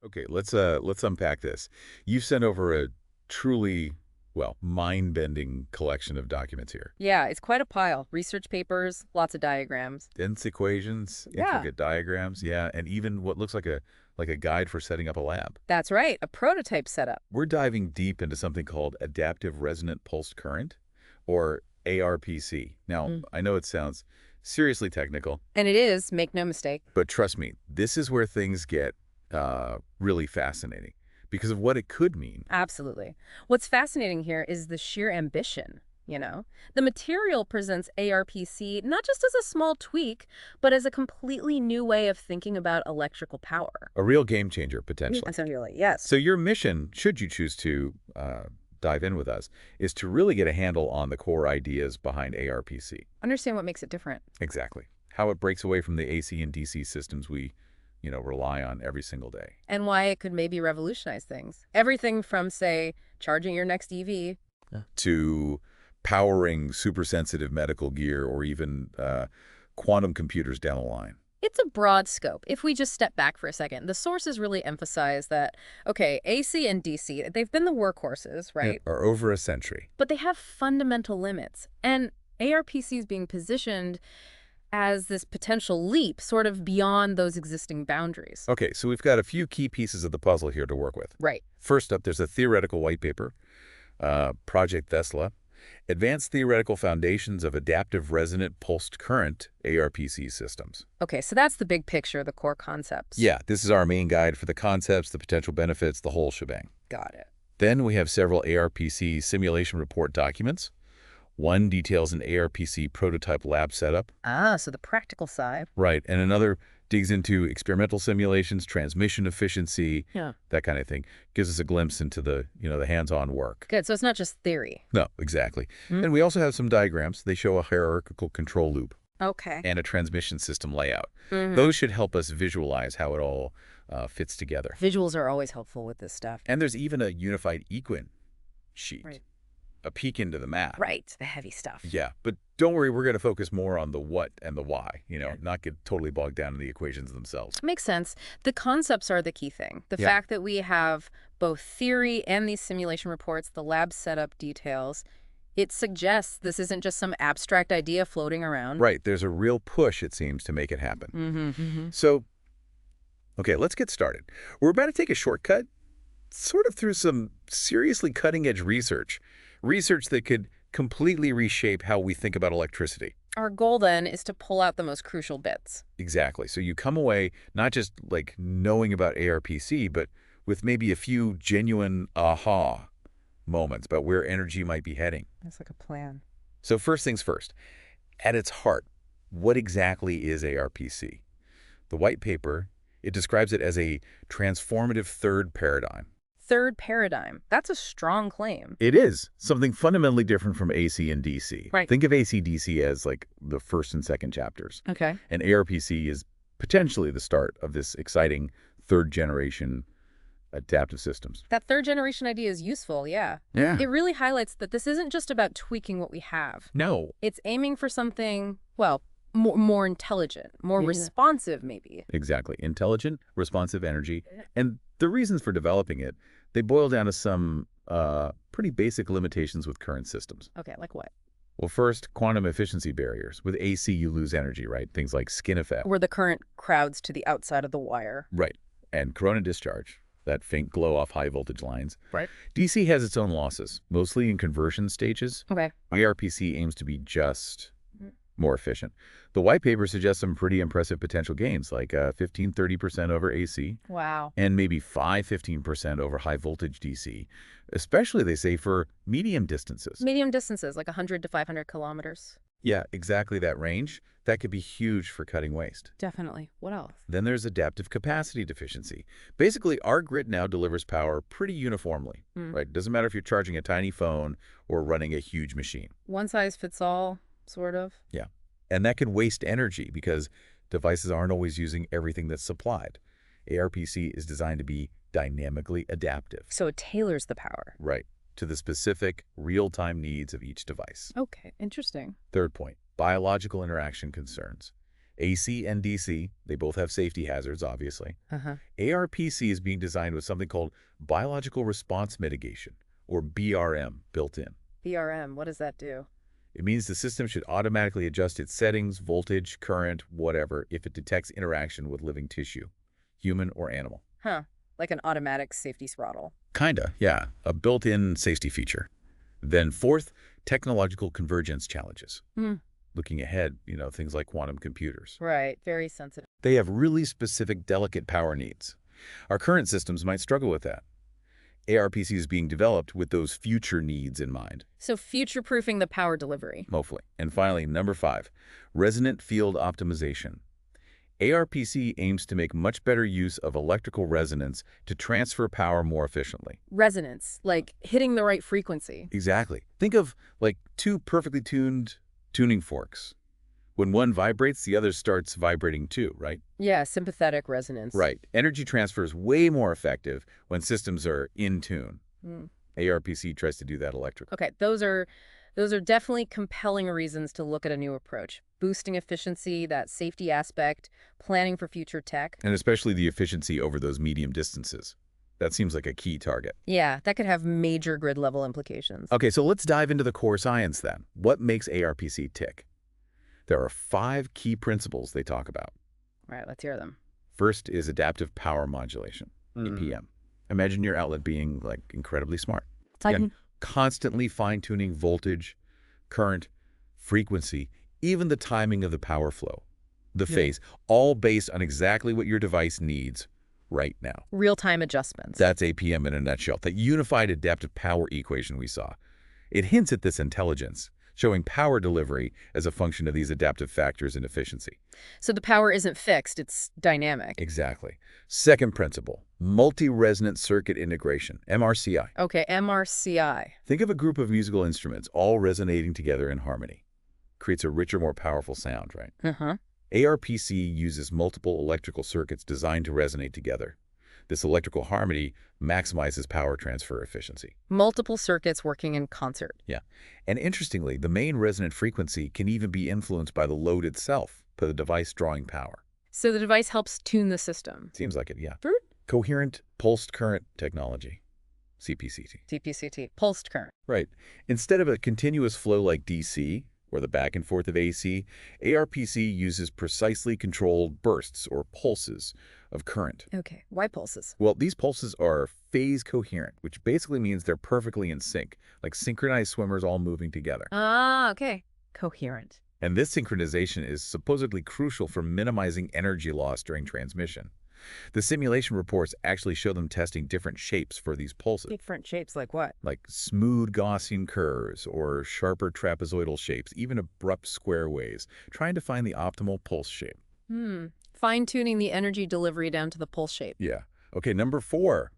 Okay, let's unpack this. You've sent over a truly, well, mind-bending collection of documents here. Yeah, it's quite a pile. Research papers, lots of diagrams. Dense equations, Yeah, intricate diagrams, yeah, and even what looks like a guide for setting up a lab. that's right, a prototype setup. We're diving deep into something called Adaptive Resonant Pulsed Current, or ARPC. Now, Mm. I know it sounds seriously technical, And it is, make no mistake. but trust me, this is where things get really fascinating because of what it could mean. Absolutely. What's fascinating here is the sheer ambition. The material presents ARPC not just as a small tweak, but as a completely new way of thinking about electrical power. A real game changer, potentially. Essentially, yes. So your mission, should you choose to dive in with us, is to really get a handle on the core ideas behind ARPC. Understand what makes it different. Exactly. How it breaks away from the AC and DC systems we, rely on every single day. And why it could maybe revolutionize things. Everything from, say, charging your next EV. To powering super-sensitive medical gear or even quantum computers down the line. It's a broad scope. If we just step back for a second, the sources really emphasize that, okay, AC and DC, they've been the workhorses, right? Or over a century. But they have fundamental limits. And ARPC is being positioned as this potential leap sort of beyond those existing boundaries. Okay, so we've got a few key pieces of the puzzle here to work with. Right. First up, there's a theoretical white paper, Project Thesla, Advanced Theoretical Foundations of Adaptive Resonant Pulsed Current ARPC Systems. Okay, so that's the big picture, the core concepts. Yeah, this is our main guide for the concepts, the potential benefits, the whole shebang. Got it. Then we have several ARPC simulation report documents. One details an ARPC prototype lab setup. Ah, so the practical side. Right, and another digs into experimental simulations, transmission efficiency, Yeah. that kind of thing. Gives us a glimpse into the hands-on work. Good, so it's not just theory. No, exactly. Mm. And we also have some diagrams. They show a hierarchical control loop Okay. and a transmission system layout. Mhm. Those should help us visualize how it all fits together. Visuals are always helpful with this stuff. And there's even a unified equin sheet, Right. a peek into the math. Right, the heavy stuff. Yeah, but don't worry, we're going to focus more on the what and the why, Yeah. not get totally bogged down in the equations themselves. Makes sense. The concepts are the key thing. The Yeah. fact that we have both theory and these simulation reports, the lab setup details, it suggests this isn't just some abstract idea floating around. Right, there's a real push, it seems, to make it happen. Mm-hmm. So, okay, let's get started. We're about to take a shortcut, sort of through some seriously cutting-edge research that could completely reshape how we think about electricity. Our goal then is to pull out the most crucial bits. Exactly. So you come away not just like knowing about ARPC, but with maybe a few genuine aha moments about where energy might be heading. That's like a plan. So first things first, at its heart, what exactly is ARPC? The white paper, it describes it as a transformative third paradigm. Third paradigm. That's a strong claim. It is something fundamentally different from AC and DC. Right. Think of AC/DC as like the first and second chapters. Okay. And ARPC is potentially the start of this exciting third generation adaptive systems. That third generation idea is useful, yeah. Yeah. It really highlights that this isn't just about tweaking what we have. No. It's aiming for something, well, more intelligent, more Yeah. responsive, maybe. Exactly. Intelligent, responsive energy. And the reasons for developing it, they boil down to some pretty basic limitations with current systems. Okay, like what? Well, first, quantum efficiency barriers. With AC, you lose energy, right? Things like skin effect. Where the current crowds to the outside of the wire. Right. And corona discharge, that faint glow off high voltage lines. Right. DC has its own losses, mostly in conversion stages. Okay. ARPC aims to be just more efficient. The white paper suggests some pretty impressive potential gains, like 15–30% over AC, Wow. and maybe 5–15% over high voltage DC, especially, they say, for medium distances. Medium distances, like 100 to 500 kilometers. Yeah, exactly that range. That could be huge for cutting waste. Definitely. What else? Then there's adaptive capacity deficiency. Basically, our grid now delivers power pretty uniformly, right? Doesn't matter if you're charging a tiny phone or running a huge machine. One size fits all, sort of. Yeah. And that can waste energy because devices aren't always using everything that's supplied. ARPC is designed to be dynamically adaptive. So it tailors the power. Right. To the specific real-time needs of each device. Okay, interesting. Third point, biological interaction concerns. AC and DC, they both have safety hazards, obviously. Uh-huh. ARPC is being designed with something called Biological Response Mitigation, or BRM, built in. BRM, what does that do? It means the system should automatically adjust its settings, voltage, current, whatever, if it detects interaction with living tissue, human or animal. Huh. Like an automatic safety throttle. Kinda, yeah, a built-in safety feature. Then fourth, technological convergence challenges. Hmm. Looking ahead, things like quantum computers. Right. Very sensitive. They have really specific, delicate power needs. Our current systems might struggle with that. ARPC is being developed with those future needs in mind. So future-proofing the power delivery. Hopefully. And finally, number 5, resonant field optimization. ARPC aims to make much better use of electrical resonance to transfer power more efficiently. Resonance, like hitting the right frequency. Exactly. Think of like two perfectly tuned tuning forks. When one vibrates, the other starts vibrating too, right? Yeah, sympathetic resonance. Right. Energy transfer is way more effective when systems are in tune. Hmm. ARPC tries to do that electrically. Okay, those are definitely compelling reasons to look at a new approach. Boosting efficiency, that safety aspect, planning for future tech. And especially the efficiency over those medium distances. That seems like a key target. Yeah, that could have major grid-level implications. Okay, so let's dive into the core science then. What makes ARPC tick? There are 5 key principles they talk about. All right, let's hear them. First is adaptive power modulation, APM. Imagine your outlet being like incredibly smart. Again, constantly fine-tuning voltage, current, frequency, even the timing of the power flow, the phase, all based on exactly what your device needs right now. Real-time adjustments. That's APM in a nutshell, that unified adaptive power equation we saw. It hints at this intelligence, showing power delivery as a function of these adaptive factors and efficiency. So the power isn't fixed, it's dynamic. Exactly. Second principle, multi-resonant circuit integration, MRCI. Okay, MRCI. Think of a group of musical instruments all resonating together in harmony. Creates a richer, more powerful sound, right? Uh-huh. ARPC uses multiple electrical circuits designed to resonate together. This electrical harmony maximizes power transfer efficiency. Multiple circuits working in concert. Yeah. And interestingly, the main resonant frequency can even be influenced by the load itself, by the device drawing power. So the device helps tune the system. Seems like it, yeah. Fruit? Coherent pulsed current technology, CPCT. CPCT, pulsed current. Right. Instead of a continuous flow like DC, or the back and forth of AC, ARPC uses precisely controlled bursts or pulses of current. Okay, why pulses? Well, these pulses are phase coherent, which basically means they're perfectly in sync, like synchronized swimmers all moving together. Ah, okay. Coherent. And this synchronization is supposedly crucial for minimizing energy loss during transmission. The simulation reports actually show them testing different shapes for these pulses, Different shapes like what? like smooth Gaussian curves or sharper trapezoidal shapes, even abrupt square waves, trying to find the optimal pulse shape. Fine-tuning the energy delivery down to the pulse shape. Yeah. Okay, number 4,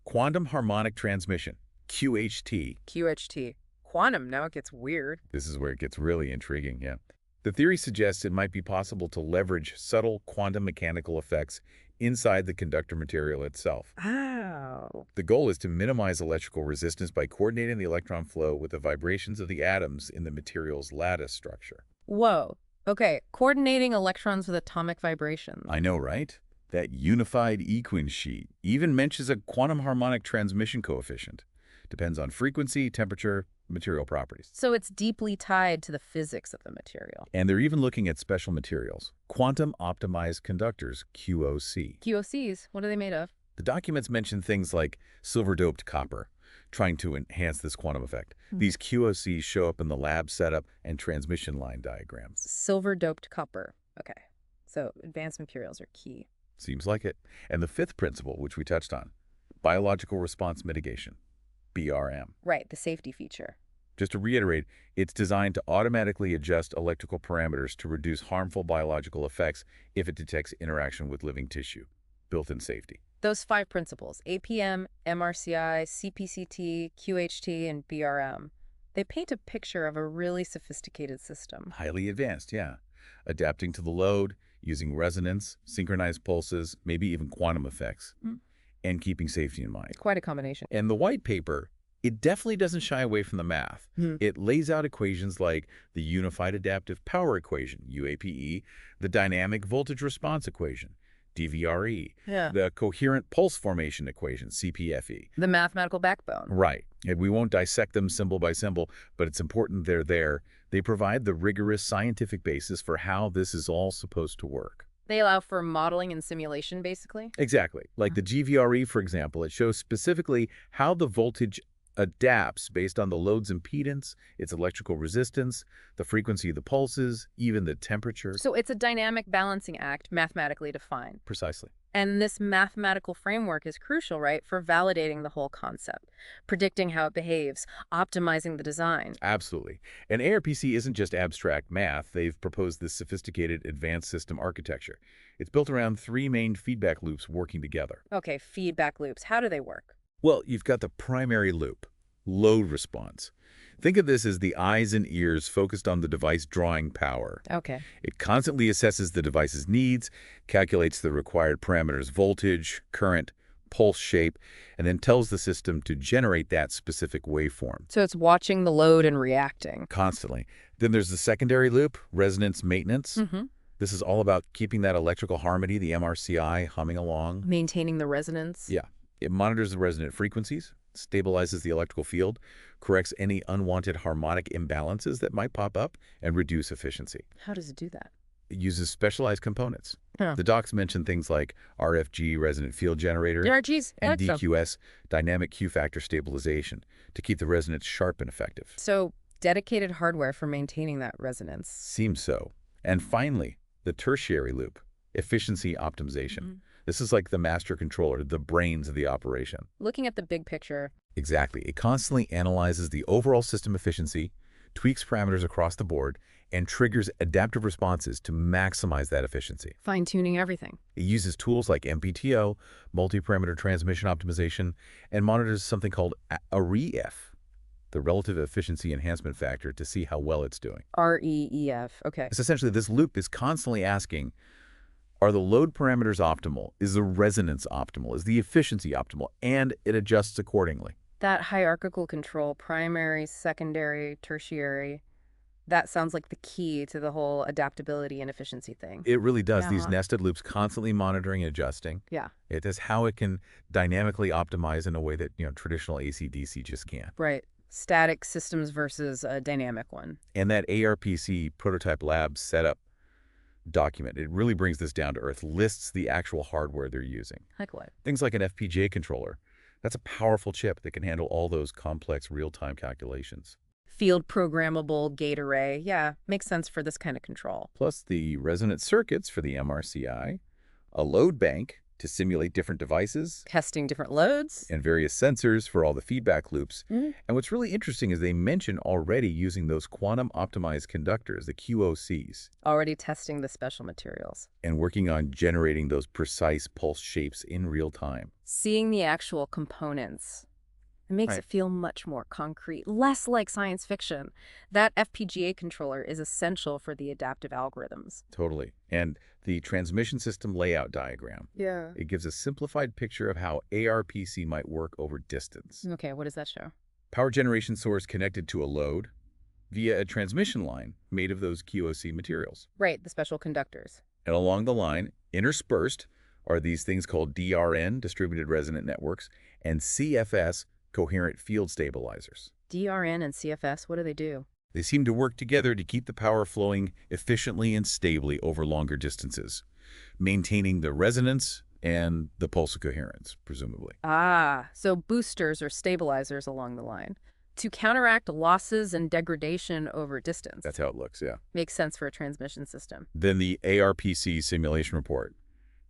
quantum harmonic transmission, QHT. QHT. Quantum, now it gets weird. This is where it gets really intriguing, yeah. The theory suggests it might be possible to leverage subtle quantum mechanical effects inside the conductor material itself. Oh. The goal is to minimize electrical resistance by coordinating the electron flow with the vibrations of the atoms in the material's lattice structure. Whoa. Okay, coordinating electrons with atomic vibrations. I know, right? That unified equine sheet even mentions a quantum harmonic transmission coefficient. Depends on frequency, temperature, material properties. So it's deeply tied to the physics of the material. And they're even looking at special materials, quantum optimized conductors, QOC. QOCs, what are they made of? The documents mention things like silver-doped copper, trying to enhance this quantum effect. These QOCs show up in the lab setup and transmission line diagrams. Silver-doped copper. Okay, so advanced materials are key. Seems like it. And the 5th principle, which we touched on, Biological Response Mitigation, BRM. Right, the safety feature. Just to reiterate, it's designed to automatically adjust electrical parameters to reduce harmful biological effects if it detects interaction with living tissue. Built-in safety. Those 5 principles, APM, MRCI, CPCT, QHT, and BRM, they paint a picture of a really sophisticated system. Highly advanced, yeah. Adapting to the load, using resonance, synchronized pulses, maybe even quantum effects, and keeping safety in mind. Quite a combination. And the white paper It definitely doesn't shy away from the math. Hmm. It lays out equations like the Unified Adaptive Power Equation, UAPE, the Dynamic Voltage Response Equation, DVRE, Yeah. the Coherent Pulse Formation Equation, CPFE. The mathematical backbone. Right. And we won't dissect them symbol by symbol, but it's important they're there. They provide the rigorous scientific basis for how this is all supposed to work. They allow for modeling and simulation, basically. Exactly. Like the GVRE, for example, it shows specifically how the voltage adapts based on the load's impedance, its electrical resistance, the frequency of the pulses, even the temperature. So it's a dynamic balancing act, mathematically defined. Precisely. And this mathematical framework is crucial, right, for validating the whole concept, predicting how it behaves, optimizing the design. Absolutely. And ARPC isn't just abstract math. They've proposed this sophisticated advanced system architecture. It's built around three main feedback loops working together. Okay, feedback loops. How do they work? Well, you've got the primary loop, load response. Think of this as the eyes and ears focused on the device drawing power. Okay. It constantly assesses the device's needs, calculates the required parameters voltage, current, pulse shape, and then tells the system to generate that specific waveform. So it's watching the load and reacting. Constantly. Then there's the secondary loop, resonance maintenance. Mm-hmm. This is all about keeping that electrical harmony, the MRCI, humming along. Maintaining the resonance. Yeah. It monitors the resonant frequencies, stabilizes the electrical field, corrects any unwanted harmonic imbalances that might pop up, and reduce efficiency. How does it do that? It uses specialized components. Huh. The docs mention things like RFG, resonant field generator, DRGs. and DQS, dynamic Q factor stabilization, to keep the resonance sharp and effective. So dedicated hardware for maintaining that resonance. Seems so. And finally, the tertiary loop, efficiency optimization. Mm-hmm. This is like the master controller, the brains of the operation. Looking at the big picture. Exactly. It constantly analyzes the overall system efficiency, tweaks parameters across the board, and triggers adaptive responses to maximize that efficiency. Fine-tuning everything. It uses tools like MPTO, multi-parameter transmission optimization, and monitors something called a REF, the relative efficiency enhancement factor, to see how well it's doing. REEF. Okay. It's essentially this loop is constantly asking, are the load parameters optimal? Is the resonance optimal? Is the efficiency optimal? And it adjusts accordingly. That hierarchical control, primary, secondary, tertiary, that sounds like the key to the whole adaptability and efficiency thing. It really does. Yeah. These nested loops constantly monitoring and adjusting. Yeah. It is how it can dynamically optimize in a way that, traditional AC/DC just can't. Right. Static systems versus a dynamic one. And that ARPC prototype lab setup document, it really brings this down to earth, lists the actual hardware they're using. Like what? Things like an FPGA controller. That's a powerful chip that can handle all those complex real-time calculations. Field programmable gate array. Yeah, makes sense for this kind of control. Plus the resonant circuits for the MRCI, a load bank to simulate different devices, Testing different loads. and various sensors for all the feedback loops. Mhm. And what's really interesting is they mention already using those quantum-optimized conductors, the QOCs, Already testing the special materials. and working on generating those precise pulse shapes in real time. Seeing the actual components. It makes Right. it feel much more concrete, less like science fiction. That FPGA controller is essential for the adaptive algorithms. Totally. And the transmission system layout diagram, Yeah. it gives a simplified picture of how ARPC might work over distance. Okay, what does that show? Power generation source connected to a load via a transmission line made of those QOC materials. Right, the special conductors. And along the line, interspersed, are these things called DRN, distributed resonant networks, and CFS, coherent field stabilizers. DRN and CFS, what do they do? They seem to work together to keep the power flowing efficiently and stably over longer distances, maintaining the resonance and the pulse coherence, presumably. Ah, so boosters or stabilizers along the line to counteract losses and degradation over distance. That's how it looks, yeah. Makes sense for a transmission system. Then the ARPC simulation report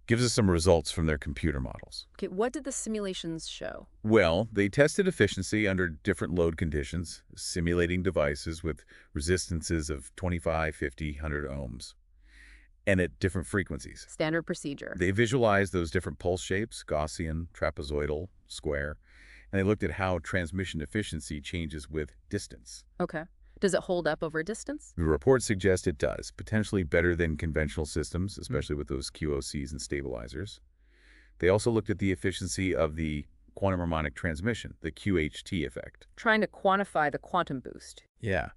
gives us some results from their computer models. Okay, what did the simulations show? Well, they tested efficiency under different load conditions, simulating devices with resistances of 25, 50, 100 ohms, and at different frequencies. Standard procedure. They visualized those different pulse shapes, Gaussian, trapezoidal, square, and they looked at how transmission efficiency changes with distance. Okay. Does it hold up over distance? The report suggests it does, potentially better than conventional systems, especially with those QOCs and stabilizers. They also looked at the efficiency of the quantum harmonic transmission, the QHT effect. Trying to quantify the quantum boost. Yeah.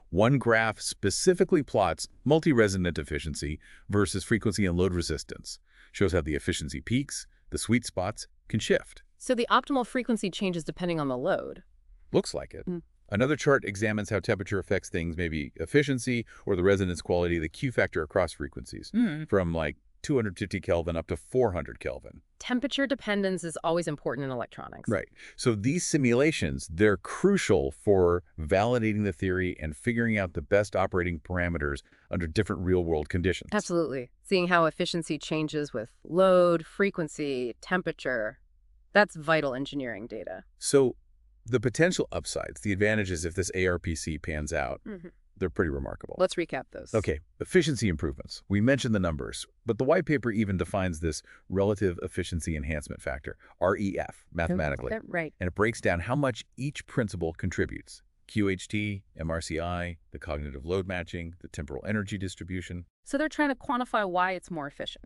One graph specifically plots multi-resonant efficiency versus frequency and load resistance. Shows how the efficiency peaks, the sweet spots can shift. So the optimal frequency changes depending on the load. Looks like it. Another chart examines how temperature affects things, maybe efficiency or the resonance quality of the Q factor across frequencies, from like 250 Kelvin up to 400 Kelvin. Temperature dependence is always important in electronics. Right. So these simulations, they're crucial for validating the theory and figuring out the best operating parameters under different real-world conditions. Absolutely. Seeing how efficiency changes with load, frequency, temperature. That's vital engineering data. So the potential upsides, the advantages if this ARPC pans out, they're pretty remarkable. Let's recap those. Okay, efficiency improvements. We mentioned the numbers, but the white paper even defines this relative efficiency enhancement factor, REF, mathematically. Right. And it breaks down how much each principle contributes. QHT, MRCI, the cognitive load matching, the temporal energy distribution. So they're trying to quantify why it's more efficient.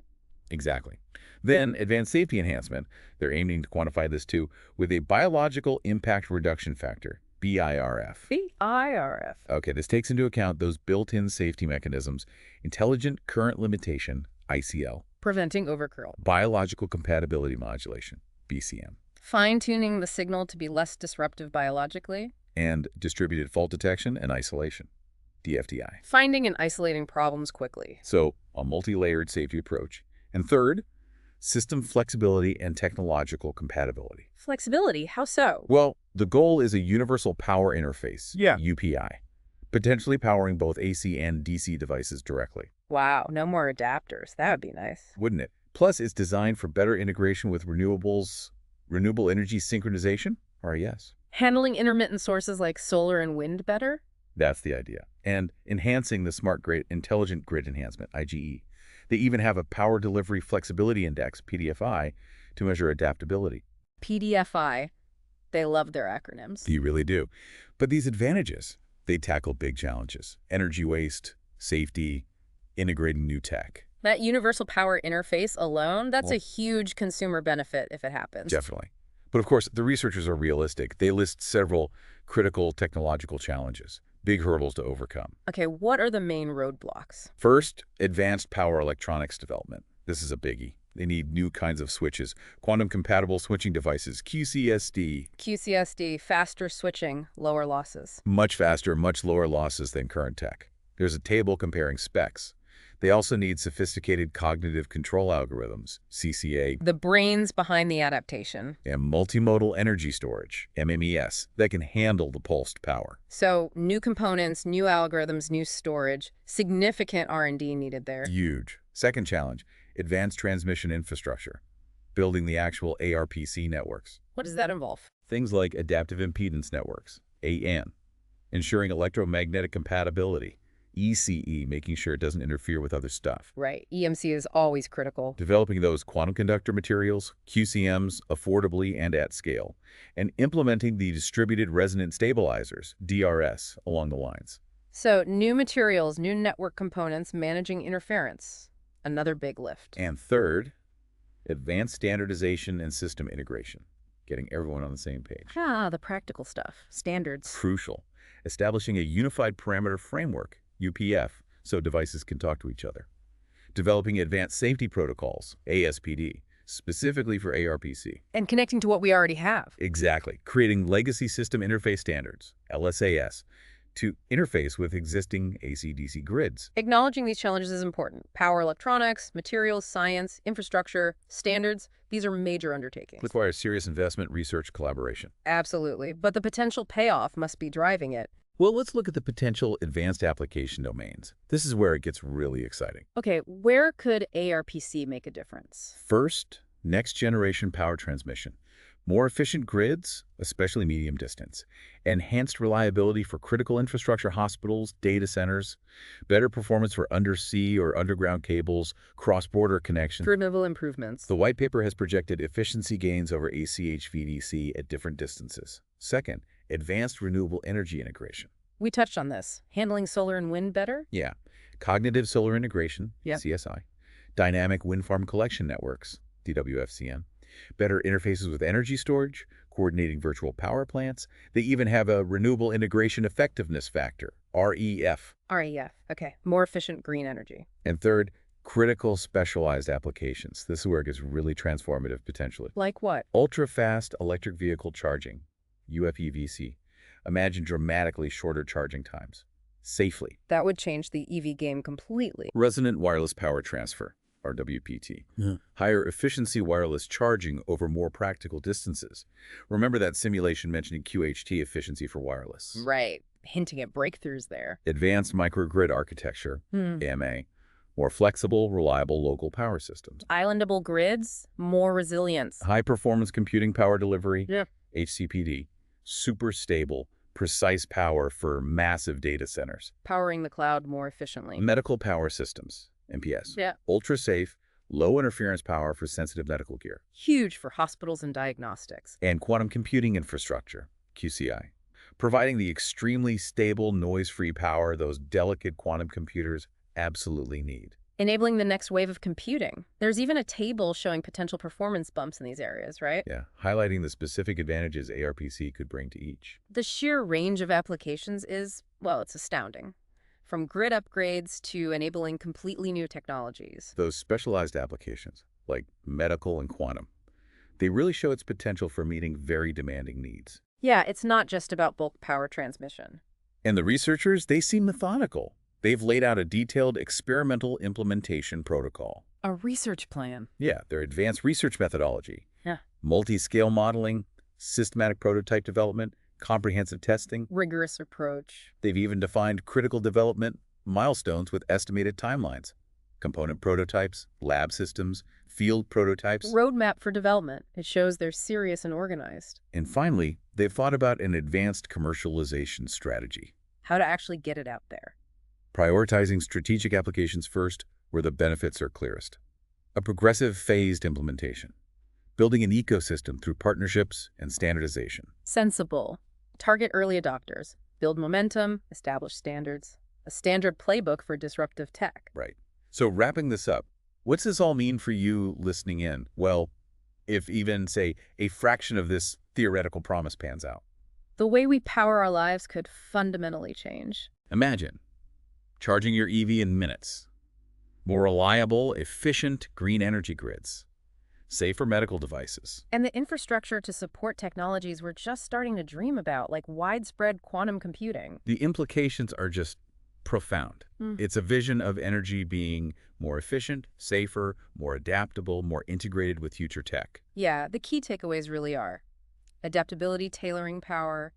Exactly. Then advanced safety enhancement, they're aiming to quantify this too with a biological impact reduction factor, BIRF. BIRF. Okay, this takes into account those built-in safety mechanisms, intelligent current limitation, ICL, Preventing overcurl. biological compatibility modulation, BCM, Fine-tuning the signal to be less disruptive biologically. and distributed fault detection and isolation, DFDI. Finding and isolating problems quickly. So a multi-layered safety approach. And third, system flexibility and technological compatibility. Flexibility, how so? Well, the goal is a universal power interface, Yeah. UPI, potentially powering both AC and DC devices directly. Wow, no more adapters. That would be nice. Wouldn't it? Plus, it's designed for better integration with renewables, renewable energy synchronization, RES. Handling intermittent sources like solar and wind better? That's the idea. And enhancing the smart grid, intelligent grid enhancement, IGE. They even have a power delivery flexibility index, PDFI, to measure adaptability. PDFI. They love their acronyms. You really do. But these advantages, they tackle big challenges. Energy waste, safety, integrating new tech. That universal power interface alone, that's a huge consumer benefit if it happens. Definitely. But of course, the researchers are realistic. They list several critical technological challenges, big hurdles to overcome. Okay, what are the main roadblocks? First, advanced power electronics development. This is a biggie. They need new kinds of switches, quantum-compatible switching devices, QCSD. QCSD, faster switching, lower losses. Much faster, much lower losses than current tech. There's a table comparing specs. They also need sophisticated cognitive control algorithms, CCA, The brains behind the adaptation. and multimodal energy storage, MMES, that can handle the pulsed power. So new components, new algorithms, new storage, significant R&D needed there. Huge. Second challenge, advanced transmission infrastructure, building the actual ARPC networks. What does that involve? Things like adaptive impedance networks, AN, ensuring electromagnetic compatibility, ECE, making sure it doesn't interfere with other stuff. Right, EMC is always critical. Developing those quantum conductor materials, QCMs, affordably and at scale, and implementing the distributed resonant stabilizers, DRS, along the lines. So new materials, new network components, managing interference. Another big lift. And third, advanced standardization and system integration, getting everyone on the same page. The practical stuff. Standards. Crucial. Establishing a unified parameter framework, UPF, so devices can talk to each other. Developing advanced safety protocols, ASPD, specifically for ARPC. And connecting to what we already have. Exactly. Creating legacy system interface standards, LSAS, to interface with existing AC-DC grids. Acknowledging these challenges is important. Power electronics, materials, science, infrastructure, standards, these are major undertakings. Requires serious investment, research, collaboration. Absolutely. But the potential payoff must be driving it. Well, let's look at the potential advanced application domains. This is where it gets really exciting. Okay, where could ARPC make a difference? First, next-generation power transmission. More efficient grids, especially medium distance. Enhanced reliability for critical infrastructure hospitals, data centers. Better performance for undersea or underground cables, cross-border connections. Formidable improvements. The white paper has projected efficiency gains over AC HVDC at different distances. Second, advanced renewable energy integration. We touched on this. Handling solar and wind better? Yeah. Cognitive solar integration, Yep. CSI. Dynamic wind farm collection networks, DWFCN. Better interfaces with energy storage, coordinating virtual power plants. They even have a renewable integration effectiveness factor, REF. REF. Okay. More efficient green energy. And third, critical specialized applications. This is where it gets really transformative potentially. Like what? Ultra-fast electric vehicle charging, UFEVC. Imagine dramatically shorter charging times. Safely. That would change the EV game completely. Resonant wireless power transfer, RWPT. Yeah. Higher efficiency wireless charging over more practical distances. Remember that simulation mentioning QHT efficiency for wireless. Right. Hinting at breakthroughs there. Advanced microgrid architecture, AMA. More flexible, reliable local power systems. Islandable grids, more resilience. High-performance computing power delivery, Yeah. HCPD. Super stable, precise power for massive data centers. Powering the cloud more efficiently. Medical power systems, MPS. Yeah. Ultra-safe, low-interference power for sensitive medical gear. Huge for hospitals and diagnostics. And quantum computing infrastructure, QCI. Providing the extremely stable, noise-free power those delicate quantum computers absolutely need. Enabling the next wave of computing. There's even a table showing potential performance bumps in these areas, right? Yeah, highlighting the specific advantages ARPC could bring to each. The sheer range of applications is, well, it's astounding. From grid upgrades to enabling completely new technologies. Those specialized applications, like medical and quantum, they really show its potential for meeting very demanding needs. Yeah, it's not just about bulk power transmission. And the researchers, they seem methodical. They've laid out a detailed experimental implementation protocol. A research plan. Yeah, their advanced research methodology. Yeah. Multi-scale modeling, systematic prototype development, comprehensive testing. Rigorous approach. They've even defined critical development milestones with estimated timelines. Component prototypes, lab systems, field prototypes. Roadmap for development. It shows they're serious and organized. And finally, they've thought about an advanced commercialization strategy. How to actually get it out there. Prioritizing strategic applications first where the benefits are clearest. A progressive phased implementation. Building an ecosystem through partnerships and standardization. Sensible. Target early adopters. Build momentum. Establish standards. A standard playbook for disruptive tech. Right. So wrapping this up, what's this all mean for you listening in? Well, if even, say, a fraction of this theoretical promise pans out. The way we power our lives could fundamentally change. Imagine charging your EV in minutes. More reliable, efficient green energy grids. Safer medical devices. And the infrastructure to support technologies we're just starting to dream about, like widespread quantum computing. The implications are just profound. It's a vision of energy being more efficient, safer, more adaptable, more integrated with future tech. Yeah, the key takeaways really are adaptability, tailoring power,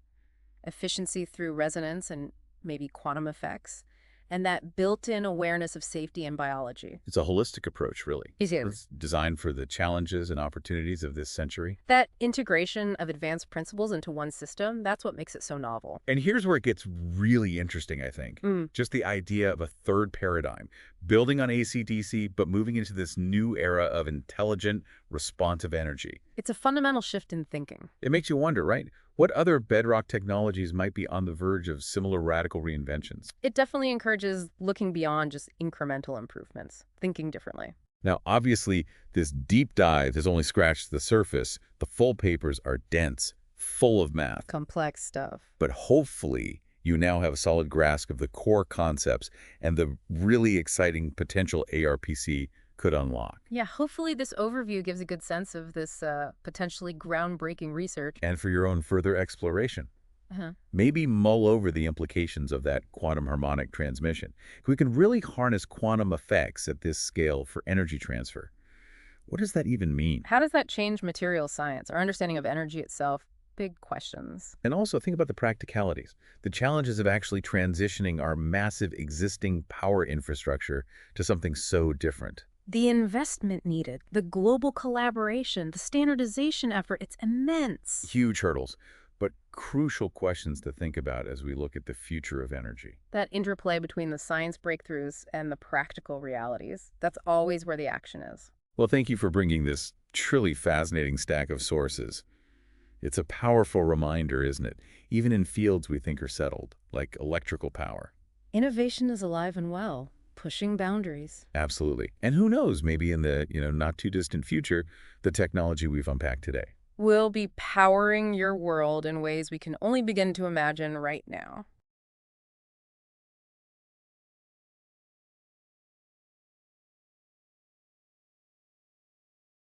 efficiency through resonance and maybe quantum effects, and that built-in awareness of safety and biology. It's a holistic approach, really. It is. It's designed for the challenges and opportunities of this century. That integration of advanced principles into one system, that's what makes it so novel. And here's where it gets really interesting, I think. Just the idea of a third paradigm, building on AC/DC, but moving into this new era of intelligent, responsive energy. It's a fundamental shift in thinking. It makes you wonder, right? What other bedrock technologies might be on the verge of similar radical reinventions? It definitely encourages looking beyond just incremental improvements, thinking differently. Now, obviously, this deep dive has only scratched the surface. The full papers are dense, full of math. Complex stuff. But hopefully, you now have a solid grasp of the core concepts and the really exciting potential ARPC could unlock. Yeah, hopefully this overview gives a good sense of this potentially groundbreaking research. And for your own further exploration. Maybe mull over the implications of that quantum harmonic transmission. We can really harness quantum effects at this scale for energy transfer. What does that even mean? How does that change material science, our understanding of energy itself? Big questions. And also think about the practicalities, the challenges of actually transitioning our massive existing power infrastructure to something so different. The investment needed, the global collaboration, the standardization effort, it's immense. Huge hurdles, but crucial questions to think about as we look at the future of energy. That interplay between the science breakthroughs and the practical realities, that's always where the action is. Well, thank you for bringing this truly fascinating stack of sources. It's a powerful reminder, isn't it? Even in fields we think are settled, like electrical power. Innovation is alive and well. Pushing boundaries. Absolutely. And who knows, maybe in the, not too distant future, the technology we've unpacked today. Will be powering your world in ways we can only begin to imagine right now.